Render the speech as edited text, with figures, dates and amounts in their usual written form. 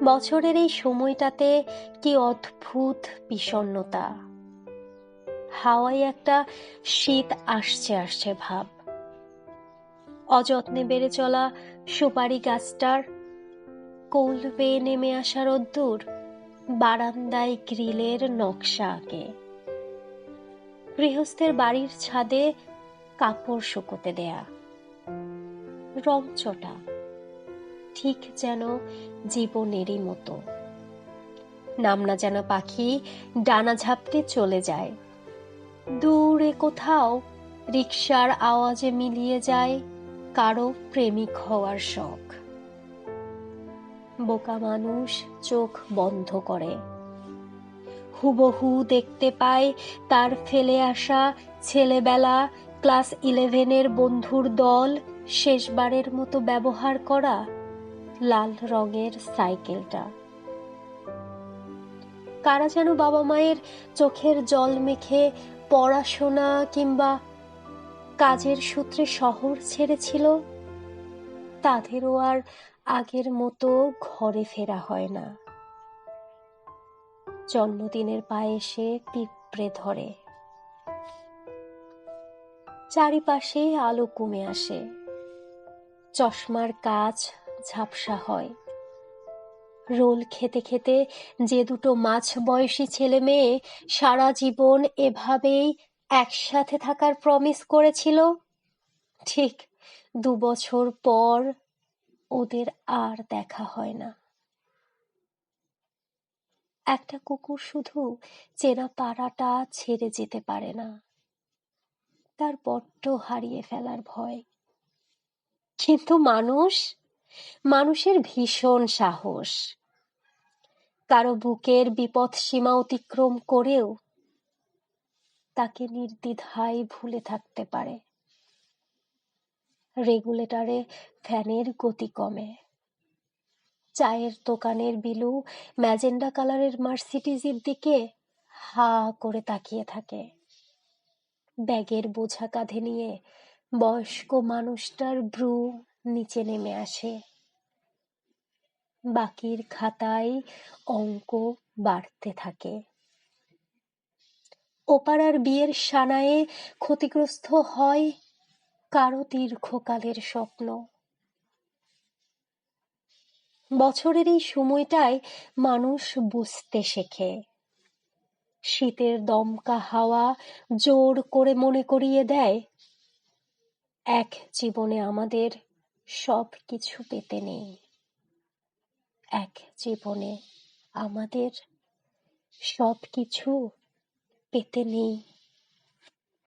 বছরের এই সময়টাতে কি অদ্ভুত বিষণ্ণতা। হাওয়ায় একটা শীত আসছে আসছে ভাব। অযত্নে বেড়ে চলা সুপারি গাছটার কোল বেয়ে নেমে আসা রোদ্দুর বারান্দায় গ্রিলের নকশা আঁকে। গৃহস্থের বাড়ির ছাদে কাপড় শুকোতে দেয়া, রংচটা, ঠিক যেন জীবনেরই মতো। নাম না যেন পাখি ডানা ঝাপটে চলে যায়। দূরে কোথাও রিকশার আওয়াজে মিলিয়ে যায় কারো প্রেমিক হওয়ার শখ। বোকা মানুষ চোখ বন্ধ করে, হুবহু দেখতে পায় তার ফেলে আসা ছেলেবেলা, ক্লাস 11-এর বন্ধুর দল, শেষবারের মতো ব্যবহার করা লাল রঙের সাইকেলটা। কারা যেন বাবা মায়ের চোখের জল মেখে পড়াশোনা কিংবা কাজের সূত্রে শহর ছেড়েছিল, তাদেরও আর আগের মতো ঘরে ফেরা হয় না। জন্মদিনের পায়েসে পিঁপড়ে ধরে, চারিপাশে আলো কমে আসে, চশমার কাচ ঝাপসা হয়। রোল খেতে খেতে যে দুটো মাঝ বয়সী ছেলে মেয়ে সারা জীবন এভাবেই একসাথে থাকার প্রমিস করেছিল, ঠিক 2 বছর পর ওদের আর দেখা হয় না। একটা কুকুর শুধু চেনা পাড়াটা ছেড়ে যেতে পারে না, তার বড্ড হারিয়ে ফেলার ভয়। কিন্তু মানুষের ভীষণ সাহস। কারো বুকের বিপদ সীমা অতিক্রম করেও তাকে নির্দ্বিধায় ভুলে থাকতে পারে। রেগুলেটরে ফ্যানের গতি কমে, চায়ের দোকানের বিলু ম্যাজেন্ডা কালারের মার্সিডিজের দিকে হা করে তাকিয়ে থাকে। ব্যাগের বোঝা কাঁধে নিয়ে বয়স্ক মানুষটার ভ্রু নিচে নেমে আসে। বাকির খাতায় অঙ্ক বাড়তে থাকে। ওপাড়ার বিয়ের সানায়ে ক্ষতিগ্রস্ত হয় কারো দীর্ঘকালের স্বপ্ন। বছরের এই সময়টায় মানুষ বুঝতে শেখে। শীতের দমকা হাওয়া জোর করে মনে করিয়ে দেয়, এক জীবনে আমাদের সব কিছু পেতে নেই। এক জীবনে আমাদের সব কিছু পেতে নেই।